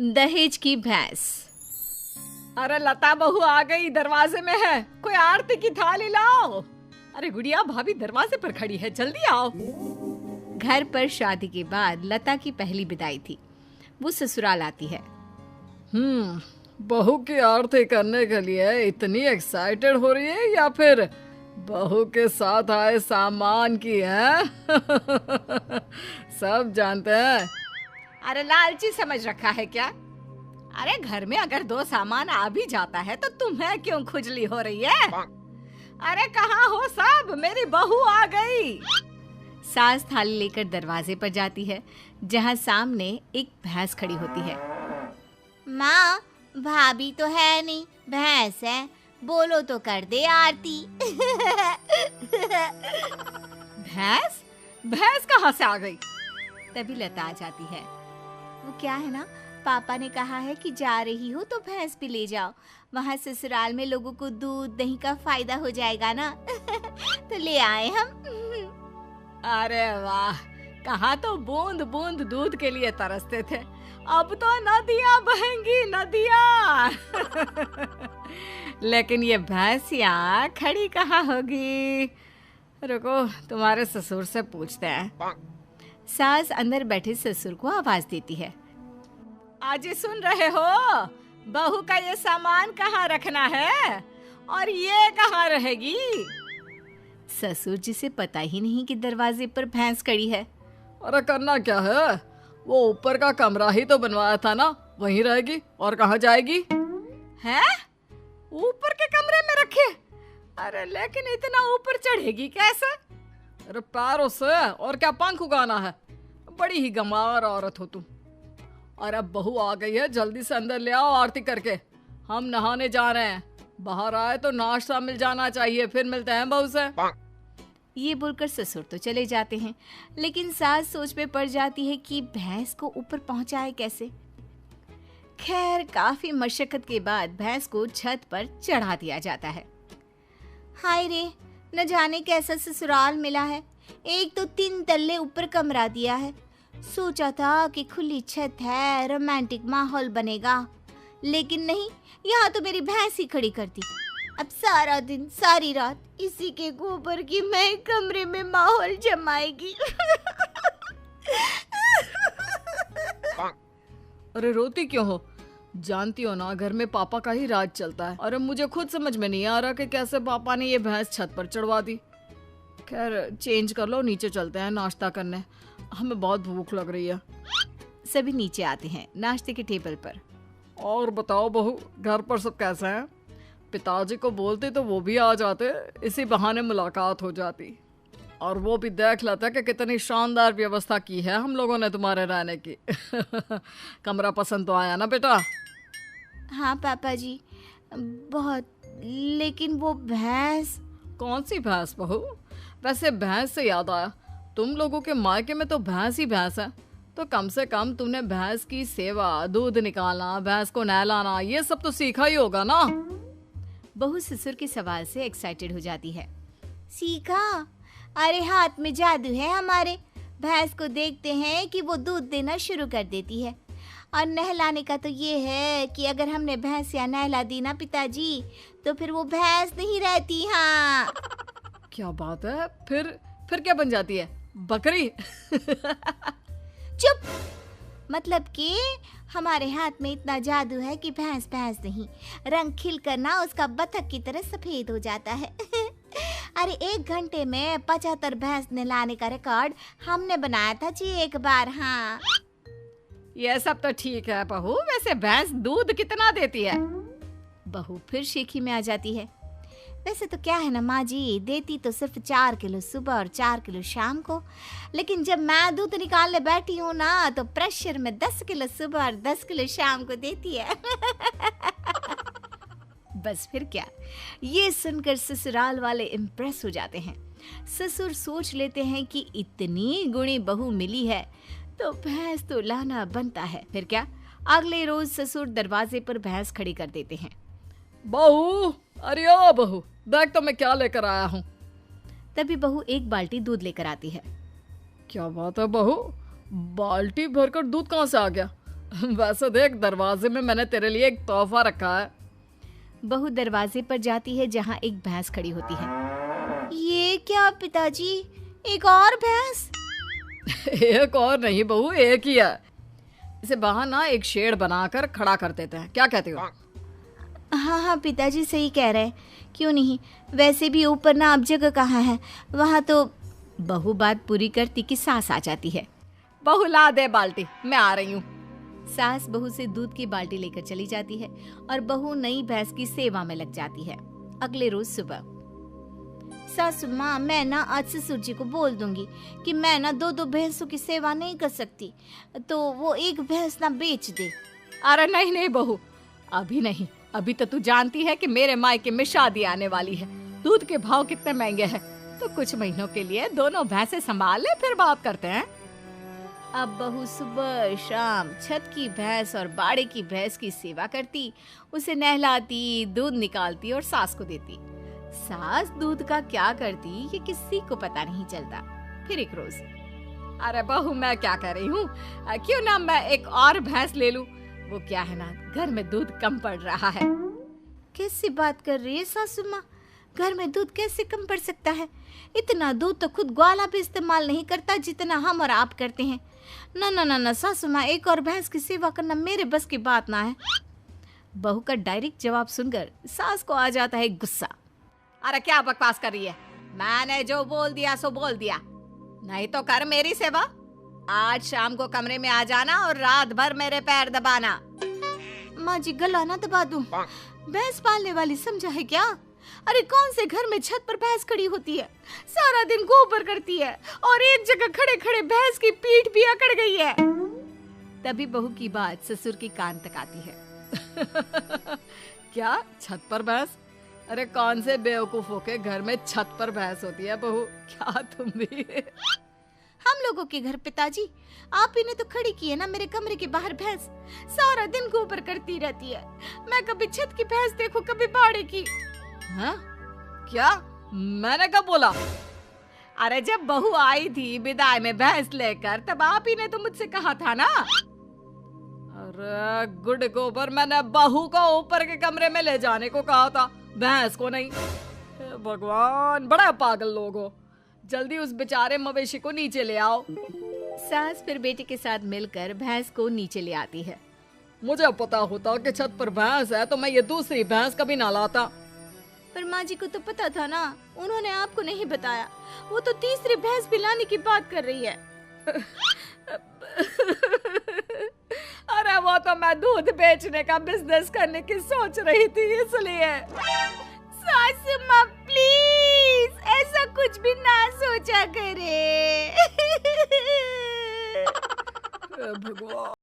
दहेज की भैंस। अरे लता बहू आ गई, दरवाजे में है, कोई आरती की थाली लाओ। अरे गुड़िया भाभी दरवाजे पर खड़ी है, जल्दी आओ। घर पर शादी के बाद लता की पहली विदाई थी। वो ससुराल आती है। बहू की आरती करने के लिए इतनी एक्साइटेड हो रही है या फिर बहू के साथ आए सामान की है? सब जानते हैं। अरे लालची समझ रखा है क्या? अरे घर में अगर दो सामान आ भी जाता है तो तुम्हें क्यों खुजली हो रही है? अरे कहाँ हो सब, मेरी बहू आ गई। सास थाली लेकर दरवाजे पर जाती है, जहाँ सामने एक भैंस खड़ी होती है। माँ, भाभी तो है नहीं, भैंस है, बोलो तो कर दे आरती। भैंस? भैंस कहाँ से आ गई? तभी लता आ जाती है। वो क्या है ना, पापा ने कहा है कि जा रही हो तो भैंस भी ले जाओ, वहाँ ससुराल में लोगों को दूध दही का फायदा हो जाएगा ना। तो ले आए हम। अरे वाह, कहाँ तो बूंद बूंद दूध के लिए तरसते थे, अब तो नदियाँ बहेंगी नदियाँ। लेकिन ये भैंसिया खड़ी कहाँ होगी? रुको, तुम्हारे ससुर से पूछते हैं। सास अंदर बैठे ससुर को आवाज देती है। आज सुन रहे हो, बहू का ये सामान कहाँ रखना है और ये कहाँ रहेगी? ससुर जी से पता ही नहीं कि दरवाजे पर भैंस खड़ी है। अरे करना क्या है, वो ऊपर का कमरा ही तो बनवाया था ना, वहीं रहेगी और कहाँ जाएगी? हैं? ऊपर के कमरे में रखे? अरे लेकिन इतना ऊपर चढ़ेगी कैसे? अरे पैरों से, और क्या पंख उगाना है? बड़ी ही गंवार औरत हो तुम। और अब बहू आ गई है, जल्दी से अंदर ले आओ आरती करके, हम नहाने जा रहे हैं। बाहर आए तो नाश्ता मिल जाना चाहिए, फिर मिलते हैं बहू से। ये बोलकर ससुर तो चले जाते हैं, लेकिन सास सोच में पड़ जाती है कि भैंस को ऊपर पहुंचाए कैसे। खैर काफी मशक्कत के बाद भैंस को छत पर चढ़ा दिया जाता है। हाय रे, न जाने कैसा ससुराल मिला है, एक तो 3 तल्ले ऊपर कमरा दिया है। सोचा था कि खुली छत है, रोमांटिक माहौल बनेगा, लेकिन नहीं, यहाँ तो मेरी भैंस ही खड़ी कर दी। अब सारा दिन सारी रात इसी के गोबर की मैं कमरे में माहौल जमाएगी। अरे रोती क्यों हो? जानती हो ना, घर में पापा का ही राज चलता है। अरे मुझे खुद समझ में नहीं आ रहा कि कैसे पापा ने ये भैंस छत पर चढ़वा दी। खैर चेंज कर लो, नीचे चलते हैं नाश्ता करने, हमें बहुत भूख लग रही है। सभी नीचे आते हैं नाश्ते के टेबल पर। और बताओ बहू, घर पर सब कैसे हैं? पिताजी को बोलते तो वो भी आ जाते, इसी बहाने मुलाकात हो जाती, और वो भी देख लेते कि कितनी शानदार व्यवस्था की है हम लोगों ने तुम्हारे रहने की। कमरा पसंद तो आया ना बेटा? हाँ पापा जी, बहुत। लेकिन वो भैंस। कौन सी भैंस बहू? वैसे भैंस से याद आया, तुम लोगों के मायके में तो भैंस ही भैंस है, तो कम से कम तुमने भैंस की सेवा, दूध निकालना, भैंस को नहलाना, ये सब तो सीखा ही होगा ना? बहू ससुर के सवाल से एक्साइटेड हो जाती है। सीखा? अरे हाथ में जादू है हमारे। भैंस को देखते हैं कि वो दूध देना शुरू कर देती है, और नहलाने का तो ये है कि अगर हमने भैंस या नहला दी ना पिताजी, तो फिर वो भैंस नहीं रहती। हाँ। क्या बात है? फिर क्या बन जाती है? बकरी? चुप। मतलब कि हमारे हाथ में इतना जादू है कि भैंस भैंस नहीं, रंग खिल कर ना उसका बतख की तरह सफेद हो जाता है। अरे 1 घंटे में 75 भैंस नहलाने का रिकॉर्ड हमने बनाया था जी एक बार। हाँ, ये सब तो ठीक है बहू, वैसे भैंस दूध कितना देती है? बहू फिर शेखी में आ जाती है। वैसे तो क्या है ना माँ जी, देती तो सिर्फ 4 किलो सुबह और 4 किलो शाम को, लेकिन जब मैं दूध निकालने बैठी हूँ ना, तो प्रेशर में 10 किलो सुबह और 10 किलो शाम को देती है। बस फिर क्या, ये सुनकर ससुराल वाले इम्प्रेस हो जाते हैं। ससुर सोच लेते हैं कि इतनी गुणी बहू मिली है तो भैंस तो लाना बनता है। फिर क्या, अगले रोज ससुर दरवाजे पर भैंस खड़ी कर देते हैं। बहू, अरे ओ बहू, देख तो मैं क्या लेकर आया हूँ। तभी बहू एक बाल्टी दूध लेकर आती है। क्या बात है बहू, बाल्टी भरकर दूध कहाँ से आ गया? वैसे देख, दरवाजे में मैंने तेरे लिए एक तोहफा रखा है। बहू दरवाजे पर जाती है जहाँ एक भैंस खड़ी होती है। ये क्या पिताजी, एक और भैंस? एक और नहीं बहू, एक ही है। इसे बाहर ना एक शेड बनाकर खड़ा कर देते हैं, क्या कहते हो? हाँ हाँ पिताजी सही कह रहे हैं, क्यों नहीं। वैसे भी ऊपर ना अब जगह कहाँ है, वहाँ तो। बहू बात पूरी करती कि सास आ जाती है। बहू ला दे बाल्टी, मैं आ रही हूँ। सास बहू से दूध की बाल्टी लेकर चली जाती है और बहू नई भैंस की सेवा में लग जाती है। अगले रोज सुबह, सासू माँ, मैं ना आज ससुर जी को बोल दूंगी कि मैं ना दो दो भैंसों की सेवा नहीं कर सकती, तो वो एक भैंस ना बेच दे। अरे नहीं नहीं बहू, अभी नहीं। अभी तो तू जानती है कि मेरे मायके में शादी आने वाली है। दूध के भाव कितने महंगे हैं, तो कुछ महीनों के लिए दोनों भैंसे संभाल ले, फिर बात करते हैं। अब बहू सुबह शाम छत की भैंस और बाड़े की भैंस की सेवा करती, उसे नहलाती, दूध निकालती और सास को देती। सास दूध का क्या करती ये किसी को पता नहीं चलता। फिर एक रोज, अरे बहू, मैं क्या कर रही हूँ, क्यों ना मैं एक और भैंस ले लूं। वो क्या है ना, घर में दूध कम पड़ रहा है। कैसी बात कर रही है सासू माँ, घर में दूध कैसे कम पड़ सकता है? इतना दूध तो खुद ग्वाला भी इस्तेमाल नहीं करता जितना हम और आप करते हैं। ना ना ना ना सासू माँ, एक और भैंस की सेवा करना मेरे बस की बात ना है। बहू का डायरेक्ट जवाब सुनकर सास को आ जाता है गुस्सा। अरे क्या बकवास कर रही है, मैंने जो बोल दिया सो बोल दिया। नहीं तो कर मेरी सेवा। आज शाम को कमरे में आ जाना और रात भर मेरे पैर दबाना। माँ जी, गला ना दबा दूं। भैंस पालने वाली समझा है क्या? अरे कौन से घर में छत पर भैंस खड़ी होती है, सारा दिन गोबर करती है और एक जगह खड़े खड़े भैंस की पीठ भी अकड़ गई है। तभी बहू की बात ससुर के कान तक आती है। क्या छत पर भैंस? अरे कौन से बेवकूफों के घर में छत पर भैंस होती है बहू, क्या तुम भी? हम लोगों के घर पिताजी, आप ही ने तो खड़ी की है ना मेरे कमरे के बाहर भैंस। सारा दिन गोबर करती रहती है। मैं कभी छत की भैंस देखूं, कभी बाड़े की। हाँ? क्या? मैंने कब बोला? अरे जब बहू आई थी विदाई में भैंस लेकर, तब आप ही ने तो मुझसे कहा था ना। अरे गुड गोबर, मैंने बहू को ऊपर के कमरे में ले जाने को कहा था, भैंस को नहीं। हे भगवान, बड़ा पागल लोग हो। जल्दी उस बेचारे मवेशी को नीचे ले आओ। सास फिर बेटे के साथ मिलकर भैंस को नीचे ले आती है। मुझे पता होता कि छत पर भैंस है तो मैं ये दूसरी भैंस कभी ना लाता। पर माँ जी को तो पता था ना, उन्होंने आपको नहीं बताया। वो तो तीसरी भैंस भी लाने की बात कर रही है। अरे वो तो मैं दूध बेचने का बिजनेस करने की सोच रही थी, इसलिए। सासू माँ प्लीज ऐसा कुछ भी ना सोचा करे। भगवान।